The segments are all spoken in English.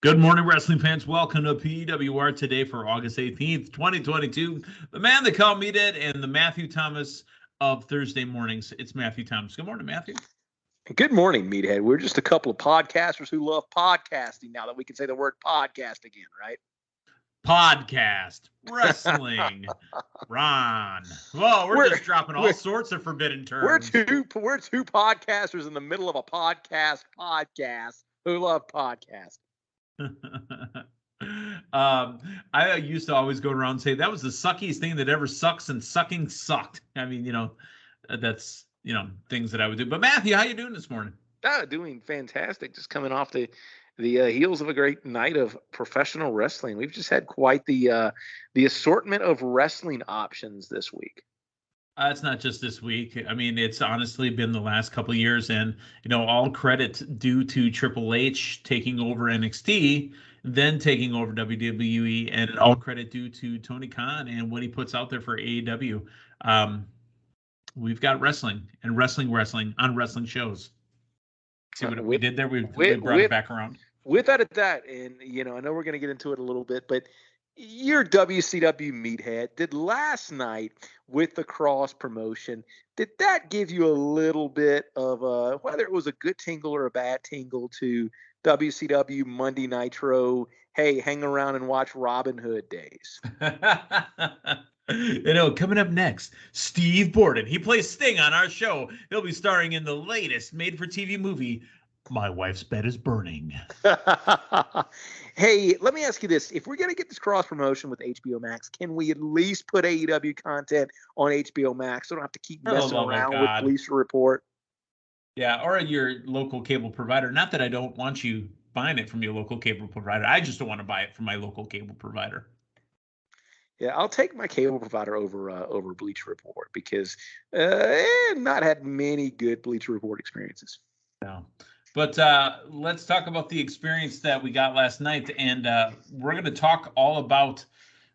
Good morning, wrestling fans. Welcome to PWR today for August 18th, 2022. The man they call Meathead and the Matthew Thomas of Thursday mornings. It's Matthew Thomas. Good morning, Matthew. Good morning, Meathead. We're just a couple of podcasters who love podcasting now that we can say the word podcast again, right? Podcast, wrestling, Ron. Well, we're just dropping all sorts of forbidden terms. We're two podcasters in the middle of a podcast who love podcasts. I used to always go around and say that was the suckiest thing that ever sucks, and sucking sucked. I mean, that's things that I would do. But Matthew, how you doing this morning? Doing fantastic. Just coming off the heels of a great night of professional wrestling. We've just had quite the assortment of wrestling options this week. It's not just this week. I mean, it's honestly been the last couple of years, and all credit due to Triple H taking over NXT, then taking over WWE, and all credit due to Tony Khan and what he puts out there for AEW. We've got wrestling and wrestling on wrestling shows. See what we did there? We brought it back around. Without that, and I know we're going to get into it a little bit, but your WCW Meathead did last night with the cross promotion. Did that give you a little bit of whether it was a good tingle or a bad tingle to WCW Monday Nitro? Hey, hang around and watch Robin Hood days. Coming up next, Steve Borden. He plays Sting on our show. He'll be starring in the latest made-for-TV movie, My Wife's Bed is Burning. Hey, let me ask you this. If we're going to get this cross-promotion with HBO Max, can we at least put AEW content on HBO Max so I don't have to keep messing around with Bleacher Report? Yeah, or your local cable provider. Not that I don't want you buying it from your local cable provider. I just don't want to buy it from my local cable provider. Yeah, I'll take my cable provider over Bleacher Report because I've not had many good Bleacher Report experiences. No. But let's talk about the experience that we got last night, and we're going to talk all about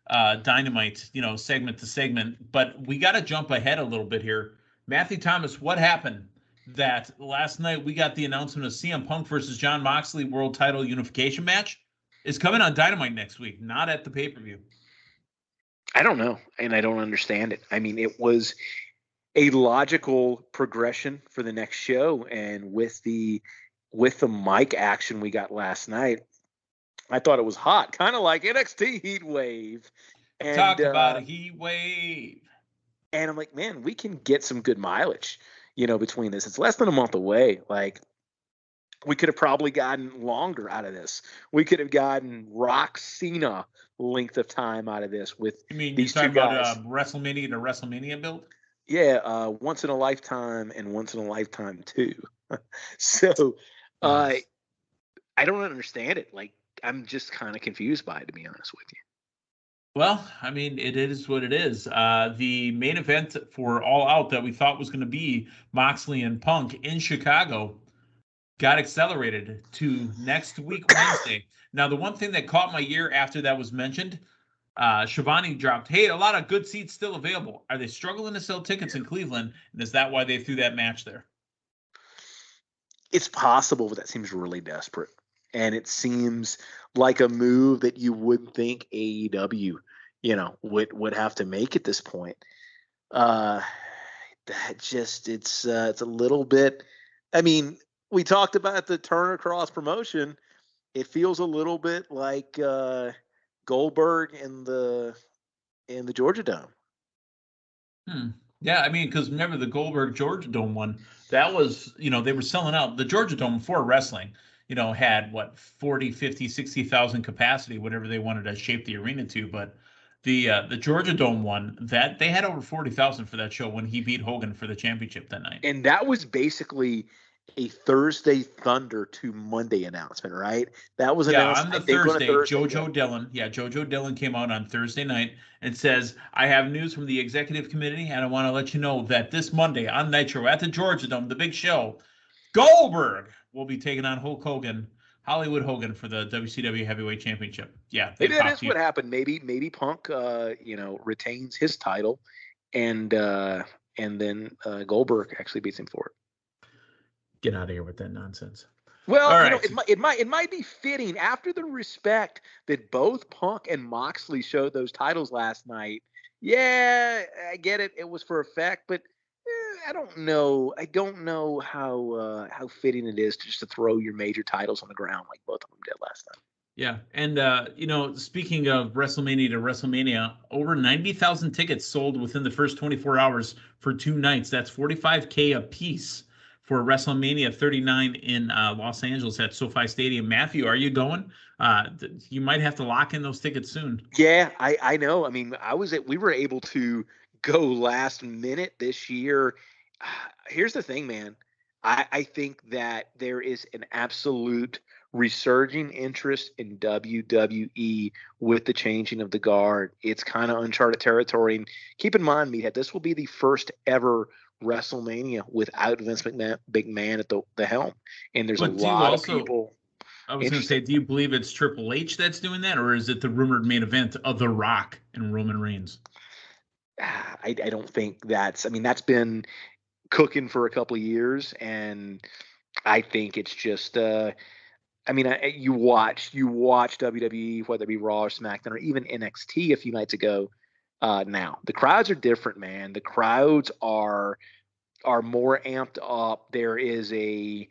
Dynamite, segment to segment. But we got to jump ahead a little bit here. Matthew Thomas, what happened that last night we got the announcement of CM Punk versus Jon Moxley World Title Unification match is coming on Dynamite next week, not at the pay-per-view? I don't know, and I don't understand it. I mean, it was a logical progression for the next show, and with the mic action we got last night, I thought it was hot, kind of like NXT Heat Wave. And, talk about a heat wave. And I'm like, man, we can get some good mileage, between this. It's less than a month away. Like, we could have probably gotten longer out of this. We could have gotten Rock Cena length of time out of this with these two guys. About WrestleMania to WrestleMania build? Yeah, once in a lifetime and once in a lifetime too. So I don't understand it. Like, I'm just kind of confused by it, to be honest with you. Well, I mean, it is what it is. The main event for All Out that we thought was going to be Moxley and Punk in Chicago got accelerated to next week, Wednesday. Now, the one thing that caught my ear after that was mentioned, Shivani dropped, hey, a lot of good seats still available. Are they struggling to sell tickets in Cleveland? And is that why they threw that match there? It's possible, but that seems really desperate. And it seems like a move that you wouldn't think AEW, would have to make at this point. It's a little bit, I mean, we talked about the Turner Cross promotion. It feels a little bit like Goldberg in the Georgia Dome. Yeah, I mean, because remember the Goldberg Georgia Dome one, that was, they were selling out. The Georgia Dome for wrestling, had 40, 50, 60,000 capacity, whatever they wanted to shape the arena to. But the Georgia Dome one, that they had over 40,000 for that show when he beat Hogan for the championship that night. And that was basically a Thursday Thunder to Monday announcement, right? That was announced on the Thursday. Jojo Dillon came out on Thursday night and says, I have news from the executive committee, and I want to let you know that this Monday on Nitro at the Georgia Dome, the big show, Goldberg will be taking on Hulk Hogan, Hollywood Hogan, for the WCW Heavyweight Championship. Yeah, maybe that is what happened. Maybe Punk, retains his title, and then Goldberg actually beats him for it. Get out of here with that nonsense. Well, All you know, right. it might be fitting after the respect that both Punk and Moxley showed those titles last night. Yeah, I get it. It was for effect, but I don't know. I don't know how fitting it is to just to throw your major titles on the ground like both of them did last night. Yeah. And, speaking of WrestleMania to WrestleMania, over 90,000 tickets sold within the first 24 hours for 2 nights. That's 45K a piece for WrestleMania 39 in Los Angeles at SoFi Stadium. Matthew, are you going? You might have to lock in those tickets soon. Yeah, I know. I mean, we were able to go last minute this year. Here's the thing, man. I think that there is an absolute resurging interest in WWE with the changing of the guard. It's kind of uncharted territory. And keep in mind, Meathead, this will be the first ever WrestleMania without Vince McMahon at the helm. And there's a But do you lot of also, people I was going to say, interested. do you believe it's Triple H that's doing that, or is it the rumored main event of The Rock and Roman Reigns? I don't think I mean, that's been cooking for a couple of years, and I think it's just I mean, you watch WWE, whether it be Raw or SmackDown or even NXT a few nights ago. Now the crowds are different, man. The crowds are more amped up. There is a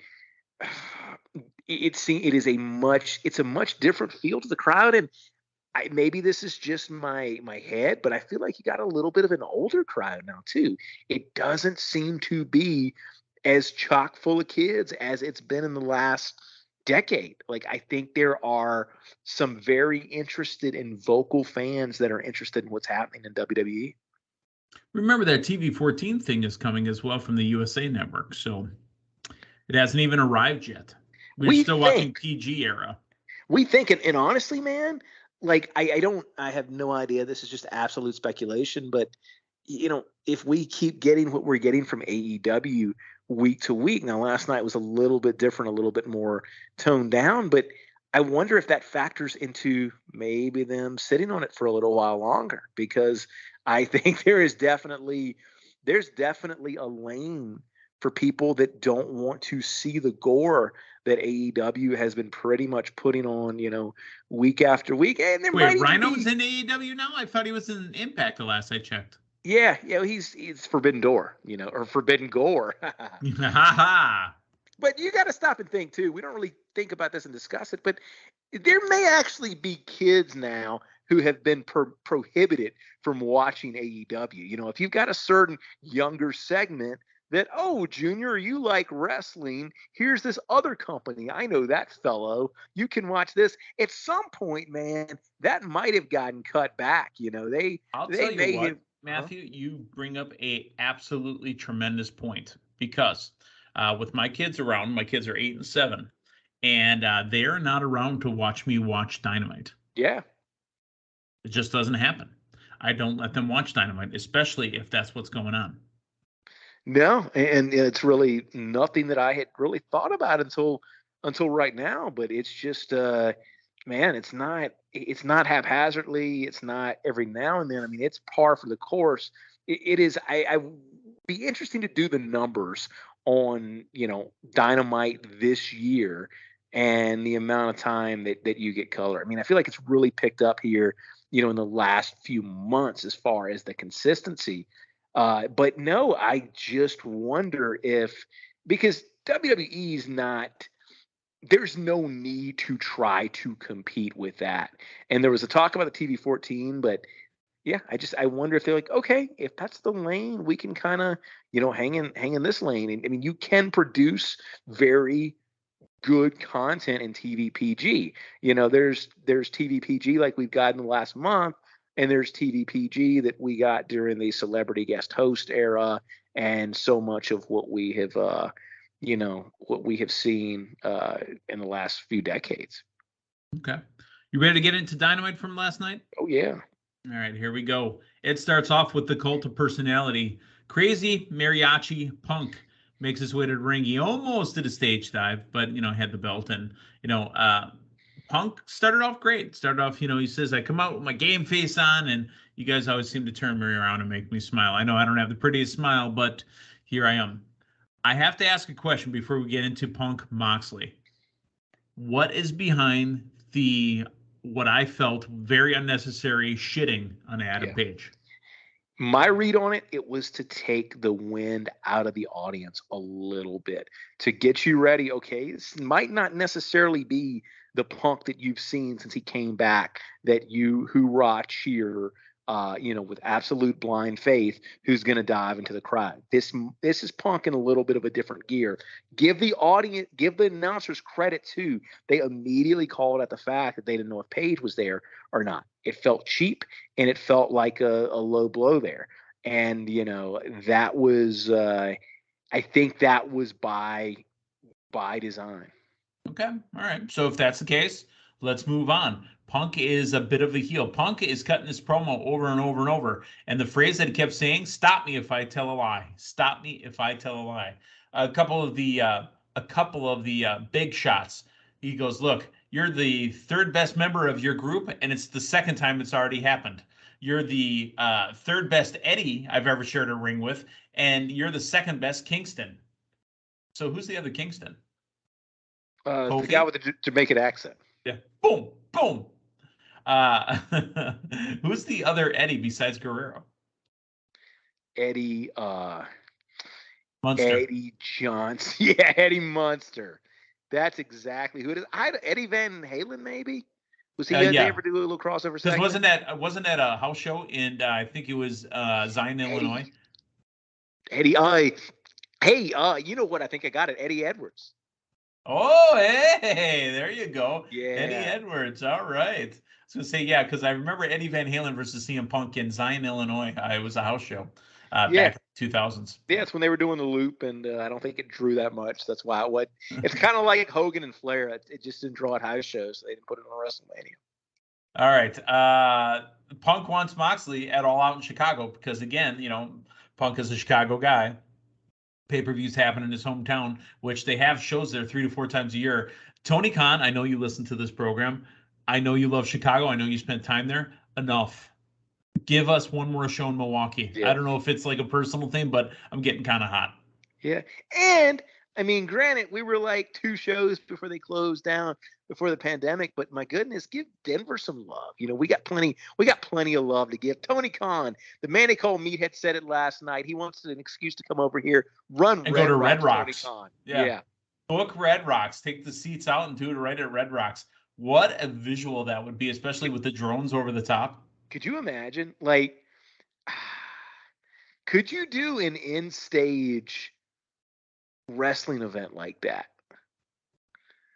it's a much different feel to the crowd, and maybe this is just my head, but I feel like you got a little bit of an older crowd now too. It doesn't seem to be as chock full of kids as it's been in the last decade. Like, I think there are some very interested and vocal fans that are interested in what's happening in WWE. Remember that TV 14 thing is coming as well from the USA Network, so it hasn't even arrived yet. We're We still watching think PG era. and honestly, man, like I have no idea. This is just absolute speculation, but if we keep getting what we're getting from AEW week to week, now last night was a little bit different, a little bit more toned down, but I wonder if that factors into maybe them sitting on it for a little while longer, because I think there's definitely a lane for people that don't want to see the gore that AEW has been pretty much putting on, week after week. And there Wait, might even Rhino's be, in AEW now? I thought he was in Impact the last I checked. yeah, he's Forbidden Door, or Forbidden Gore. Ha ha. But you got to stop and think too. We don't really think about this and discuss it, but there may actually be kids now who have been prohibited from watching AEW. If you've got a certain younger segment that, oh, Junior, you like wrestling, here's this other company. I know that fellow. You can watch this. At some point, man, that might have gotten cut back. I'll They tell you may what, have. Huh? Matthew, you bring up a absolutely tremendous point because with my kids around, my kids are 8 and 7, and they are not around to watch me watch Dynamite. Yeah. It just doesn't happen. I don't let them watch Dynamite, especially if that's what's going on. No, and it's really nothing that I had really thought about until right now. But it's just, man, it's not haphazardly. It's not every now and then. I mean, it's par for the course. It is. I be interesting to do the numbers on Dynamite this year and the amount of time that you get color. I mean, I feel like it's really picked up here, in the last few months as far as the consistency. But no, I just wonder because WWE's not, there's no need to try to compete with that. And there was a talk about the TV 14, but yeah, I wonder if they're like, okay, if that's the lane, we can kind of, hang in this lane. And I mean, you can produce very good content in TVPG. There's TVPG like we've got in the last month, and there's TVPG that we got during the celebrity guest host era, and so much of what we have, seen in the last few decades. Okay. You ready to get into Dynamite from last night? Oh yeah. All right, here we go. It starts off with the cult of personality. Crazy Mariachi Punk makes his way to the ring. He almost did a stage dive, but, had the belt. And, Punk started off great. Started off, he says, I come out with my game face on, and you guys always seem to turn me around and make me smile. I know I don't have the prettiest smile, but here I am. I have to ask a question before we get into Punk Moxley. What is behind the what I felt very unnecessary shitting on Adam Page? My read on it, it was to take the wind out of the audience a little bit, to get you ready. Okay, this might not necessarily be the Punk that you've seen since he came back, that you hoorah cheer, with absolute blind faith, who's going to dive into the crowd. This is Punk in a little bit of a different gear. Give the audience, give the announcers credit too. They immediately called out the fact that they didn't know if Page was there or not. It felt cheap and it felt like a low blow there. And that was, I think that was by design. Okay, all right. So if that's the case, let's move on. Punk is a bit of a heel. Punk is cutting his promo over and over and over. And the phrase that he kept saying, "Stop me if I tell a lie. Stop me if I tell a lie." A couple of the big shots. He goes, "Look, you're the third best member of your group, and it's the second time it's already happened. You're the third best Eddie I've ever shared a ring with, and you're the second best Kingston." So who's the other Kingston? The guy with the Jamaican accent. Yeah. Boom, boom. Who's the other Eddie besides Guerrero? Eddie Munster. Eddie Johnson. Yeah, Eddie Munster. That's exactly who it is. Eddie Van Halen, maybe? Was he they ever do a little crossover segment? Wasn't that a house show in I think it was Zion, Illinois? Eddie, you know what? I think I got it. Eddie Edwards. Oh, hey, there you go. Yeah. Eddie Edwards. All right. I was going to say, yeah, because I remember Eddie Van Halen versus CM Punk in Zion, Illinois. It was a house show back in the 2000s. Yeah, it's when they were doing the loop, and I don't think it drew that much. That's why it's kind of like Hogan and Flair. It just didn't draw at house shows. They didn't put it on WrestleMania. All right. Punk wants Moxley at All Out in Chicago because, again, Punk is a Chicago guy. Pay-per-views happen in his hometown, which they have shows there 3 to 4 times a year. Tony Khan, I know you listen to this program. I know you love Chicago. I know you spent time there. Enough. Give us one more show in Milwaukee. Yeah. I don't know if it's like a personal thing, but I'm getting kind of hot. Yeah. And, I mean, granted, we were like 2 shows before they closed down before the pandemic, but my goodness, give Denver some love. We got plenty of love to give. Tony Khan, the man they call Meathead, said it last night. He wants an excuse to come over here, run and go to Red Rocks. Tony Khan. Yeah. Book Red Rocks. Take the seats out and do it right at Red Rocks. What a visual that would be, especially with the drones over the top. Could you imagine? Like, could you do an in-stage wrestling event like that?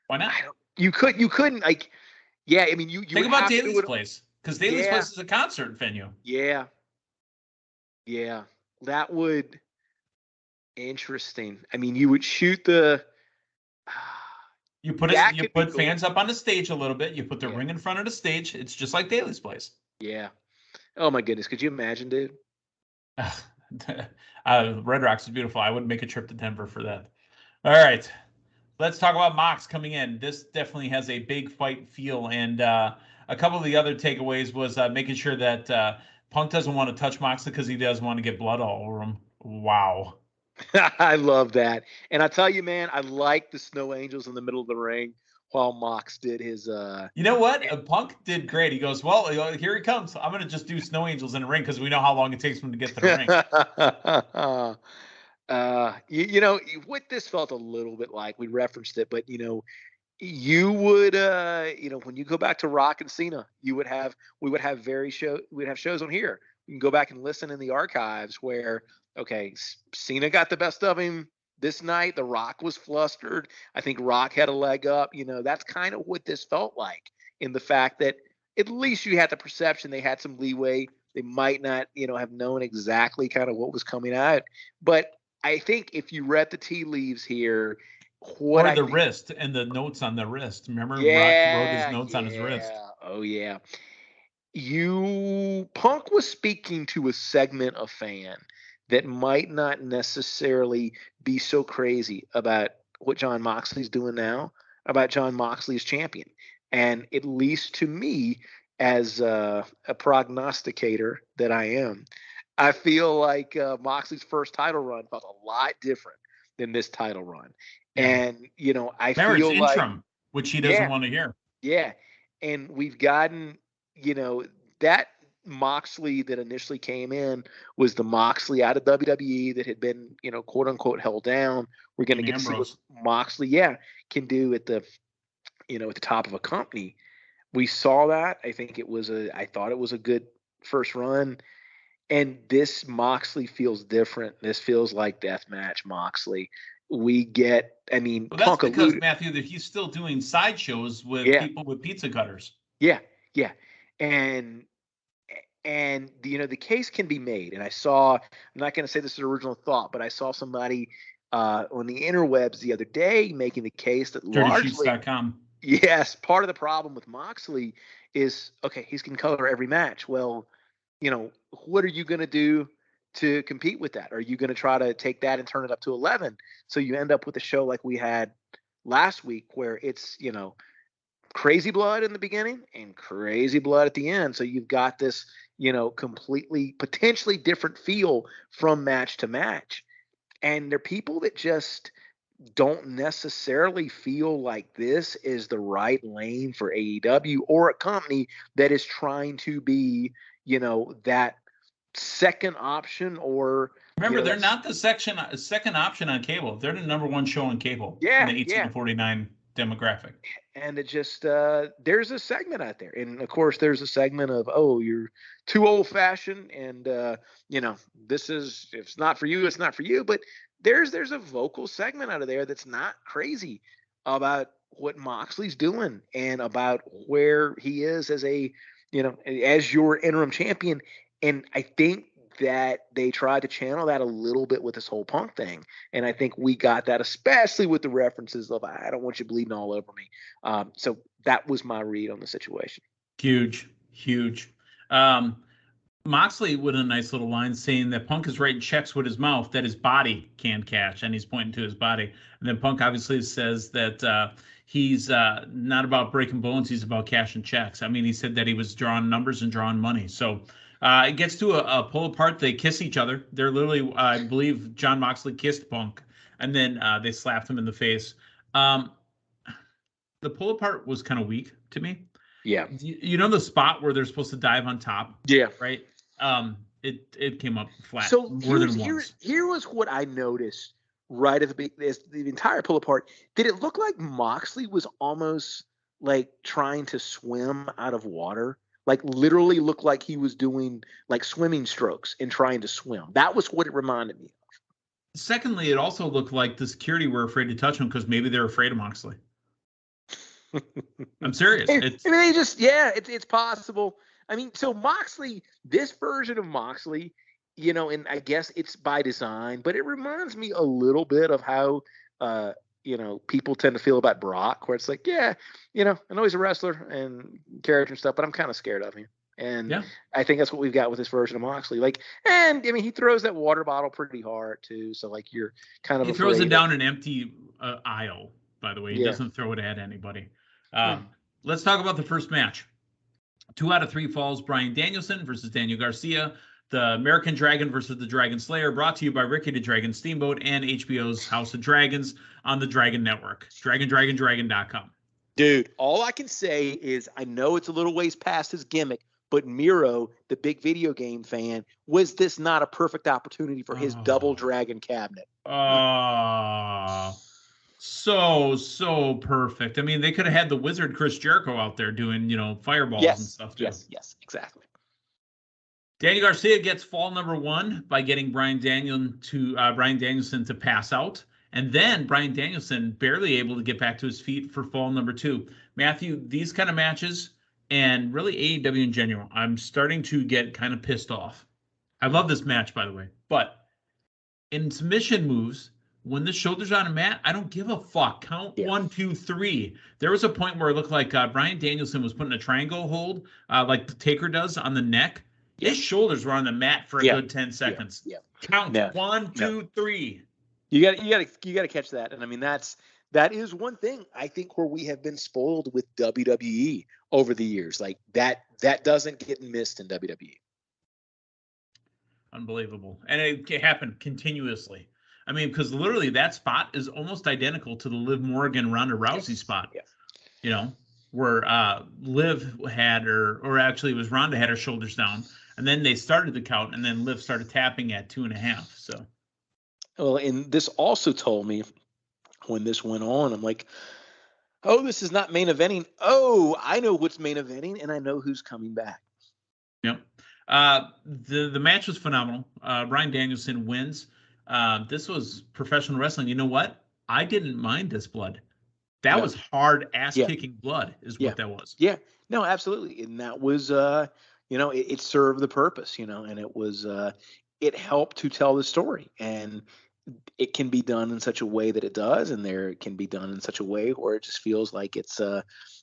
Why not? You couldn't, like, yeah, I mean, you think about Daly's Place, because Daly's Place is a concert venue. Yeah. That would, interesting. I mean, you would shoot the, you put fans up on the stage a little bit. You put the ring in front of the stage. It's just like Daly's Place. Yeah. Oh my goodness. Could you imagine, dude? Red Rocks is beautiful. I would make a trip to Denver for that. All right. Let's talk about Mox coming in. This definitely has a big fight feel. And a couple of the other takeaways was making sure that Punk doesn't want to touch Moxley because he doesn't want to get blood all over him. Wow. I love that. And I tell you, man, I like the Snow Angels in the middle of the ring while Mox did his You know what? Punk did great. He goes, well, here he comes. I'm going to just do Snow Angels in the ring because we know how long it takes him to get to the ring. What this felt a little bit like, we referenced it, but you would when you go back to Rock and Cena, we would have shows on here. You can go back and listen in the archives where, okay, Cena got the best of him this night. The Rock was flustered. I think Rock had a leg up. That's kind of what this felt like, in the fact that at least you had the perception they had some leeway. They might not, have known exactly kind of what was coming out. But I think if you read the tea leaves here, wrist and the notes on the wrist. Remember, Rock wrote his notes on his wrist. Oh, yeah. Punk was speaking to a segment of fan that might not necessarily be so crazy about what Jon Moxley's doing now, about Jon Moxley's champion. And at least to me, as a prognosticator that I am, I feel like Moxley's first title run felt a lot different than this title run. And, I feel like interim. which he doesn't want to hear. Yeah. And we've gotten, that Moxley that initially came in was the Moxley out of WWE that had been, quote unquote held down. We're going to get to see what Moxley, can do at the, at the top of a company. We saw that. I thought it was a good first run. And this Moxley feels different. This feels like deathmatch Moxley. We get, that's because, Matthew, that he's still doing sideshows with people with pizza cutters. Yeah. And the case can be made. And I'm not going to say this is an original thought, but I saw somebody on the interwebs the other day making the case that DirtySheets.com. Yes, part of the problem with Moxley is, okay, he's going to color every match. Well, what are you going to do to compete with that? Are you going to try to take that and turn it up to 11? So you end up with a show like we had last week where it's, crazy blood in the beginning and crazy blood at the end. So you've got this, completely potentially different feel from match to match. And there are people that just don't necessarily feel like this is the right lane for AEW or a company that is trying to be, that second option. Or remember, they're not the second option on cable. They're the number one show on cable. In the 18 to 49 demographic. And it just there's a segment out there, and of course there's a segment of, oh, you're too old fashioned, and this is, if it's not for you, it's not for you. But there's a vocal segment out of there that's not crazy about what Moxley's doing and about where he is as as your interim champion. And I think that they tried to channel that a little bit with this whole Punk thing. And I think we got that, especially with the references of, I don't want you bleeding all over me. So that was my read on the situation. Huge. Moxley with a nice little line saying that Punk is writing checks with his mouth that his body can cash, and he's pointing to his body. And then Punk obviously says that he's not about breaking bones, he's about cashing checks. He said that he was drawing numbers and drawing money. So it gets to a pull apart. They kiss each other. They're literally, I believe, John Moxley kissed Punk, and then they slapped him in the face. The pull apart was kind of weak to me. Yeah. The spot where they're supposed to dive on top? Yeah. Right? It came up flat. So more than once. Here was what I noticed right at the entire pull apart. Did it look like Moxley was almost like trying to swim out of water? Like literally looked like he was doing like swimming strokes and trying to swim. That was what it reminded me of. Secondly, it also looked like the security were afraid to touch him because maybe they're afraid of Moxley. I'm serious. It's possible. So Moxley, this version of Moxley, and I guess it's by design, but it reminds me a little bit of how, people tend to feel about Brock, where it's like, I know he's a wrestler and character and stuff, but I'm kind of scared of him. And I think that's what we've got with this version of Moxley. He throws that water bottle pretty hard too. So you're kind of, he throws it down an empty aisle, by the way. He doesn't throw it at anybody. Let's talk about the first match. 2 out of 3 falls, Bryan Danielson versus Daniel Garcia. The American Dragon versus the Dragon Slayer, brought to you by Ricky the Dragon Steamboat and HBO's House of Dragons on the Dragon Network. Dragon.com. Dude, all I can say is I know it's a little ways past his gimmick, but Miro, the big video game fan, was this not a perfect opportunity for his double dragon cabinet? So perfect. They could have had the wizard Chris Jericho out there doing, fireballs and stuff too. Yes, exactly. Daniel Garcia gets fall number 1 by getting Bryan Danielson to pass out. And then Bryan Danielson barely able to get back to his feet for fall number 2. Matthew, these kind of matches, and really AEW in general, I'm starting to get kind of pissed off. I love this match, by the way. But in submission moves, when the shoulder's on a mat, I don't give a fuck. Count 1, 2, 3. There was a point where it looked like Bryan Danielson was putting a triangle hold, like the Taker does on the neck. His shoulders were on the mat for a good 10 seconds. Count 1, 2, 3. You got to catch that. And that is one thing I think where we have been spoiled with WWE over the years. Like that doesn't get missed in WWE. Unbelievable. And it happened continuously. Because literally that spot is almost identical to the Liv Morgan Ronda Rousey spot. Yeah. you know, where Liv had her, or actually it was Ronda had her shoulders down, and then they started the count, and then Liv started tapping at 2.5. So, well, and this also told me when this went on, I'm like, oh, this is not main eventing. Oh, I know what's main eventing, and I know who's coming back. yep. The match was phenomenal. Bryan Danielson wins. This was professional wrestling. You know what? I didn't mind this blood. That was hard ass kicking blood, is what that was. Yeah, no, absolutely, and that was, it served the purpose, and it was, it helped to tell the story, and it can be done in such a way that it does, and there can be done in such a way where it just feels like it's,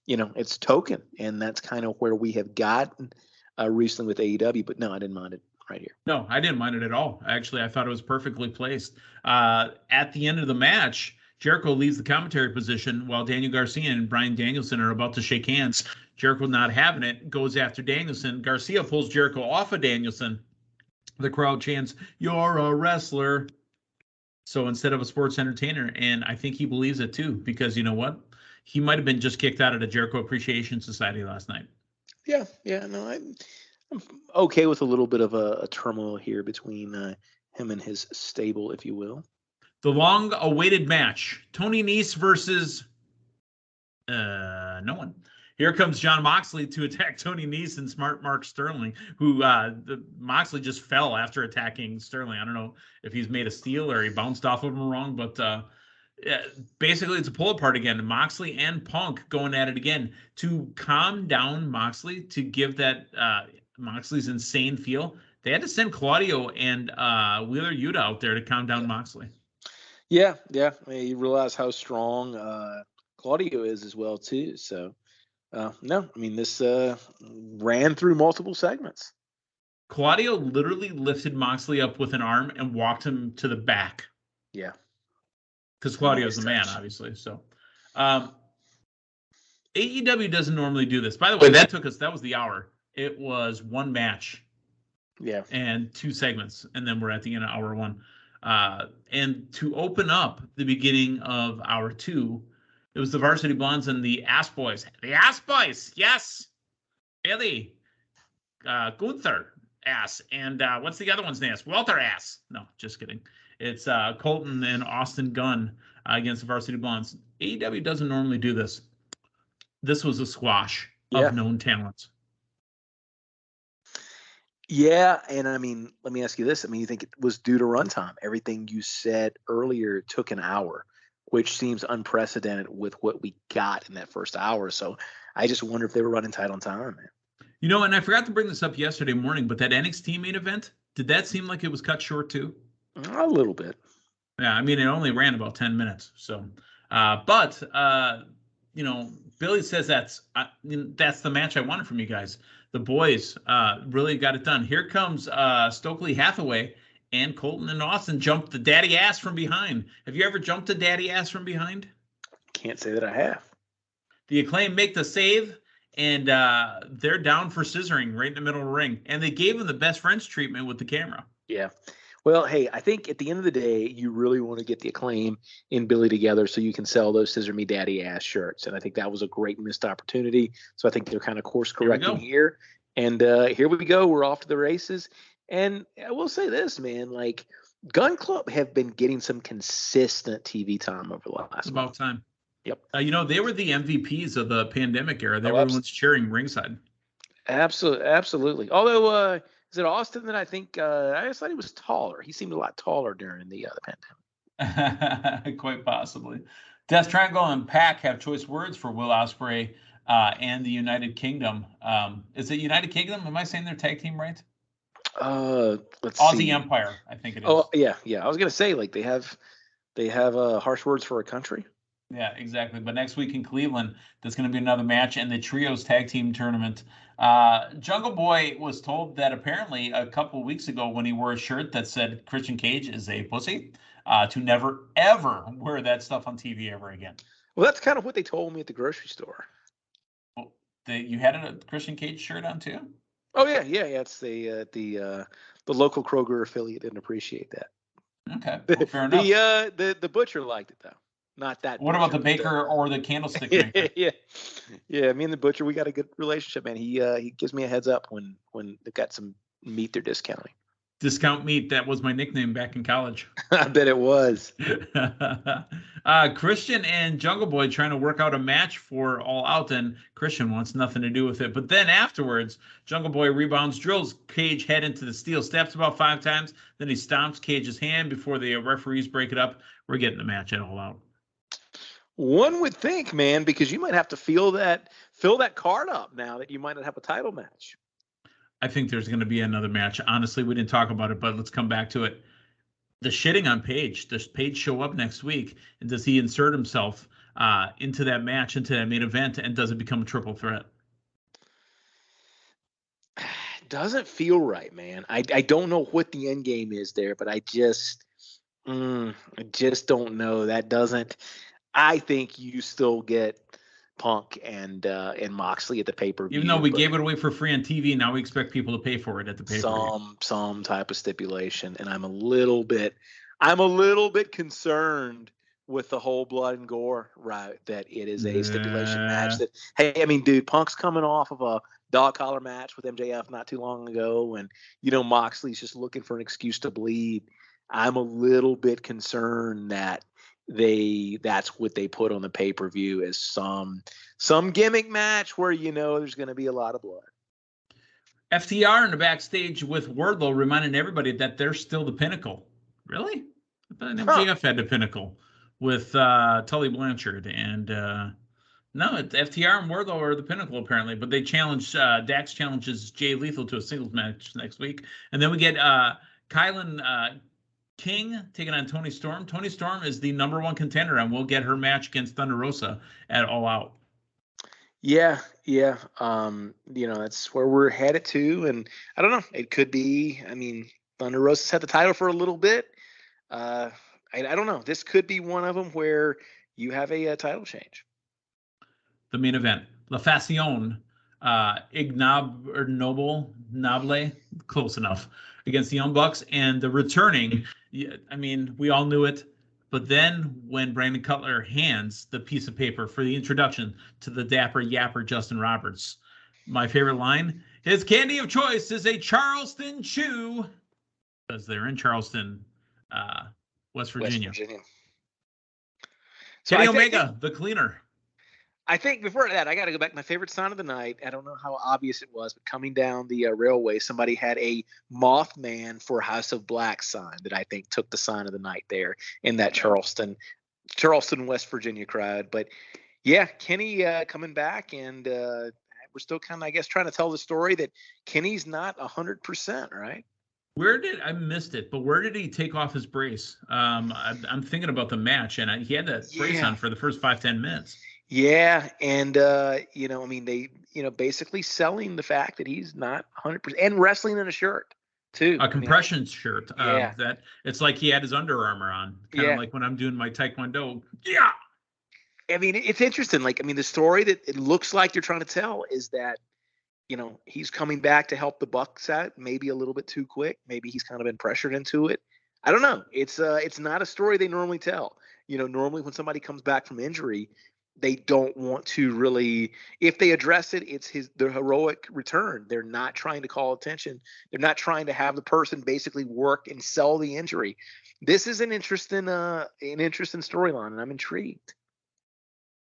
it's token, and that's kind of where we have gotten recently with AEW. But no, I didn't mind it right here. No, I didn't mind it at all. Actually, I thought it was perfectly placed. At the end of the match, Jericho leaves the commentary position while Daniel Garcia and Bryan Danielson are about to shake hands. Jericho not having it, goes after Danielson. Garcia pulls Jericho off of Danielson. The crowd chants, "You're a wrestler." So instead of a sports entertainer, and I think he believes it too, because you know what? He might have been just kicked out of the Jericho Appreciation Society last night. Yeah, no, I'm okay with a little bit of a turmoil here between him and his stable, if you will. The long-awaited match: Tony Nese versus no one. Here comes Jon Moxley to attack Tony Nese and Smart Mark Sterling, who Moxley just fell after attacking Sterling. I don't know if he's made of steel or he bounced off of him wrong, but basically it's a pull apart again. Moxley and Punk going at it again to calm down Moxley, to give that Moxley's insane feel. They had to send Claudio and Wheeler Yuta out there to calm down Moxley. Yeah. I mean, you realize how strong Claudio is as well too. So no, I mean, this ran through multiple segments. Claudio literally lifted Moxley up with an arm and walked him to the back. Yeah. Because Claudio's the man, obviously. So AEW doesn't normally do this. By the way, that was the hour. It was one match. Yeah. And 2 segments. And then we're at the end of hour 1. And to open up the beginning of hour 2, it was the Varsity Blondes and the Ass Boys. The Ass Boys, yes. Billy, Gunther Ass, and what's the other one's name? Walter Ass. No, just kidding. It's Colton and Austin Gunn against the Varsity Blondes. AEW doesn't normally do this. This was a squash of known talents. Yeah, and I mean, let me ask you this. I mean, you think it was due to runtime? Everything you said earlier took an hour, which seems unprecedented with what we got in that first hour. So I just wonder if they were running tight on time, man. You know, and I forgot to bring this up yesterday morning, but that NXT main event, did that seem like it was cut short too? A little bit. Yeah, I mean, it only ran about 10 minutes. So, Billy says that's the match I wanted from you guys. The boys really got it done. Here comes Stokely Hathaway, and Colton and Austin jumped the daddy ass from behind. Have you ever jumped a daddy ass from behind? Can't say that I have. The Acclaim make the save, and they're down for scissoring right in the middle of the ring. And they gave him the best friends treatment with the camera. Yeah. Well, hey, I think at the end of the day, you really want to get the Acclaim and Billy together so you can sell those Scissor Me Daddy Ass shirts. And I think that was a great missed opportunity. So I think they're kind of course correcting here. And here we go. We're off to the races. And I will say this, man, like Gun Club have been getting some consistent TV time over the last month. About time. Yep. They were the MVPs of the pandemic era. They were the ones cheering ringside. Absolutely. Although, is it Austin that I think I just thought he was taller? He seemed a lot taller during the pandemic. Quite possibly. Death Triangle and Pac have choice words for Will Ospreay and the United Kingdom. Is it United Kingdom? Am I saying their tag team right? Let's Aussie see. Empire, I think it is. Oh yeah. I was gonna say like they have harsh words for a country. Yeah, exactly. But next week in Cleveland, there's going to be another match in the Trios Tag Team Tournament. Jungle Boy was told that apparently a couple of weeks ago when he wore a shirt that said Christian Cage is a pussy, to never, ever wear that stuff on TV ever again. Well, that's kind of what they told me at the grocery store. Well, you had a Christian Cage shirt on too? Oh, yeah. It's the local Kroger affiliate didn't appreciate that. Okay, well, fair enough. The butcher liked it, though. not that. What about the butcher, baker or the candlestick maker? yeah. Me and the butcher, we got a good relationship, man. He gives me a heads up when they've got some meat they're discounting. Discount meat. That was my nickname back in college. I bet it was. Christian and Jungle Boy trying to work out a match for All Out, and Christian wants nothing to do with it. But then afterwards, Jungle Boy rebounds, drills Cage head into the steel steps about 5 times. Then he stomps Cage's hand before the referees break it up. We're getting the match at All Out. One would think, man, because you might have to fill that card up now that you might not have a title match. I think there's going to be another match. Honestly, we didn't talk about it, but let's come back to it. The shitting on Page. Does Page show up next week? And does he insert himself into that match, into that main event? And does it become a triple threat? Doesn't feel right, man. I don't know what the end game is there, but I just don't know. That doesn't. I think you still get Punk and Moxley at the pay-per-view. Even though we gave it away for free on TV, now we expect people to pay for it at the pay-per-view. Some type of stipulation, and I'm a little bit concerned with the whole blood and gore, right? That it is a stipulation match. That, hey, I mean, dude, Punk's coming off of a dog collar match with MJF not too long ago, and Moxley's just looking for an excuse to bleed. I'm a little bit concerned that that's what they put on the pay-per-view as some gimmick match where there's going to be a lot of blood. FTR in the backstage with Wardlow reminding everybody that they're still the Pinnacle. Really? I thought MJF had the Pinnacle with Tully Blanchard, and no, it's FTR and Wardlow are the Pinnacle apparently, but they challenge Dax challenges Jay Lethal to a singles match next week, and then we get Kylan King taking on Toni Storm. Toni Storm is the #1 contender, and we'll get her match against Thunder Rosa at All Out. Yeah. That's where we're headed to, and I don't know. It could be. I mean, Thunder Rosa's had the title for a little bit. I don't know. This could be one of them where you have a title change. The main event, La Facion, Noble, close enough, against the Young Bucks, and the returning. I mean, we all knew it, but then when Brandon Cutler hands the piece of paper for the introduction to the dapper yapper Justin Roberts, my favorite line: his candy of choice is a Charleston chew, because they're in Charleston, West Virginia. So Kenny Omega, the cleaner. I think before that, I got to go back. My favorite sign of the night, I don't know how obvious it was, but coming down the railway, somebody had a Mothman for House of Black sign that I think took the sign of the night there in that Charleston, West Virginia crowd. But yeah, Kenny coming back, and we're still kind of, I guess, trying to tell the story that Kenny's not 100%, right? I missed it, but where did he take off his brace? I'm thinking about the match, and he had that brace on for the first 5-10 minutes. Yeah, and they, basically selling the fact that he's not 100%, and wrestling in a shirt too, a compression shirt. That it's like he had his Under Armour on, kind of like when I'm doing my Taekwondo. Yeah, I mean, it's interesting. Like, I mean, the story that it looks like they're trying to tell is that he's coming back to help the Bucks out, maybe a little bit too quick. Maybe he's kind of been pressured into it. I don't know. It's not a story they normally tell. Normally when somebody comes back from injury, they don't want to really, if they address it, it's the heroic return. They're not trying to call attention. They're not trying to have the person basically work and sell the injury. This is an interesting storyline, and I'm intrigued.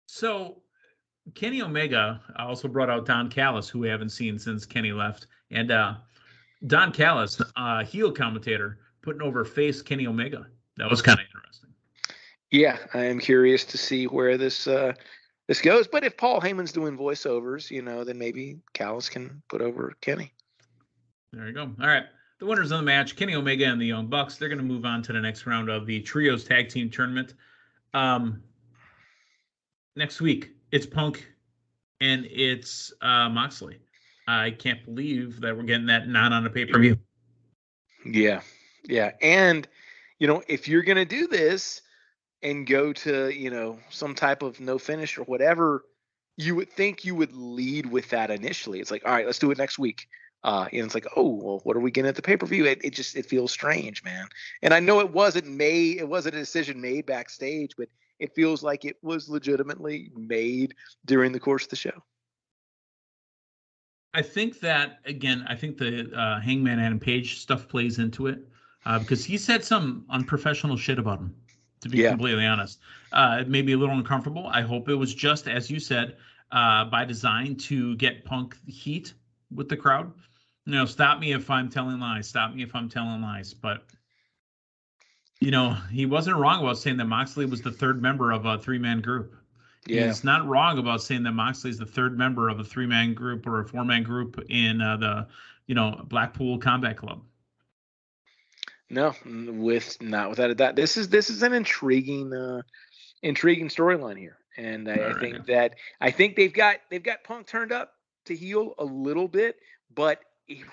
So Kenny Omega also brought out Don Callis, who we haven't seen since Kenny left. And Don Callis, heel commentator, putting over face Kenny Omega. That was kind of interesting. Yeah, I am curious to see where this goes. But if Paul Heyman's doing voiceovers, then maybe Callis can put over Kenny. There you go. All right. The winners of the match, Kenny Omega and the Young Bucks, they're going to move on to the next round of the Trios Tag Team Tournament. Next week, it's Punk and it's Moxley. I can't believe that we're getting that not on a pay-per-view. Yeah. And, if you're going to do this and go to, some type of no finish or whatever, you would think you would lead with that initially. It's like, all right, let's do it next week. And it's like, oh, well, what are we getting at the pay-per-view? It feels strange, man. And I know it wasn't a decision made backstage, but it feels like it was legitimately made during the course of the show. I think that, again, I think the Hangman Adam Page stuff plays into it because he said some unprofessional shit about him, to be completely honest. It made me a little uncomfortable. I hope it was just, as you said, by design to get Punk heat with the crowd. Stop me if I'm telling lies. Stop me if I'm telling lies. But, he wasn't wrong about saying that Moxley was the third member of a three-man group. Yeah. He's not wrong about saying that Moxley is the third member of a three-man group or a four-man group in the Blackpool Combat Club. No, not without a doubt. This is an intriguing storyline here, and I think they've got Punk turned up to heel a little bit, but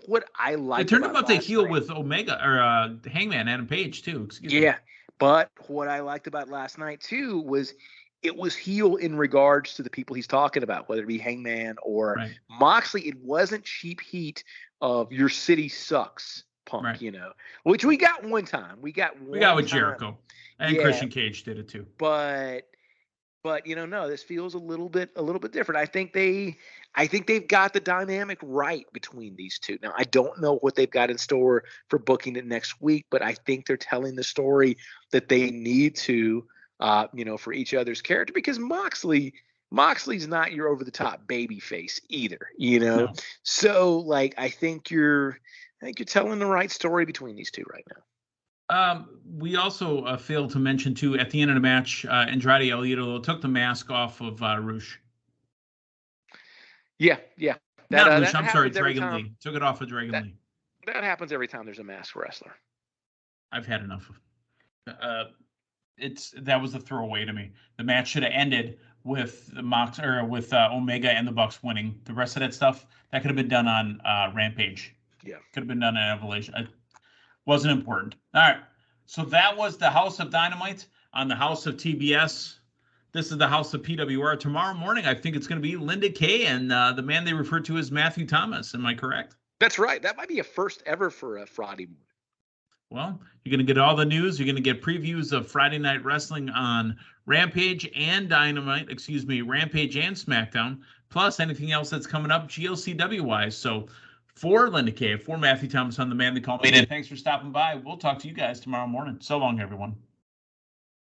what I like, they turned him up to heel with Omega or Hangman Adam Page too. Excuse me. Yeah, but what I liked about last night too was it was heel in regards to the people he's talking about, whether it be Hangman or Moxley. It wasn't cheap heat of your city sucks, Punk, which we got one time. We got with Jericho, and Christian Cage did it too. But no, this feels a little bit different. I think they've got the dynamic right between these two. Now, I don't know what they've got in store for booking it next week, but I think they're telling the story that they need to. For each other's character, because Moxley's not your over the top baby face either, No. So I think you're telling the right story between these two right now. We also failed to mention too at the end of the match, Andrade El Idolo took the mask off of Rush. Yeah. Not Rush, I'm sorry, Dragon Lee. Took it off of Dragon Lee. That happens every time there's a masked wrestler. I've had enough of that was a throwaway to me. The match should have ended with Omega and the Bucks winning. The rest of that stuff that could have been done on Rampage. Yeah, could have been done on Evolution. It wasn't important. All right, so that was the House of Dynamite on the House of TBS. This is the House of PWR. Tomorrow morning, I think it's going to be Linda Kay and the man they refer to as Matthew Thomas. Am I correct? That's right. That might be a first ever for a Friday morning. Well, you're going to get all the news. You're going to get previews of Friday Night Wrestling on Rampage and Dynamite, Rampage and SmackDown, plus anything else that's coming up GLCW-wise. So for Linda Kay, for Matthew Thomas, on the man they call me, thanks for stopping by. We'll talk to you guys tomorrow morning. So long, everyone.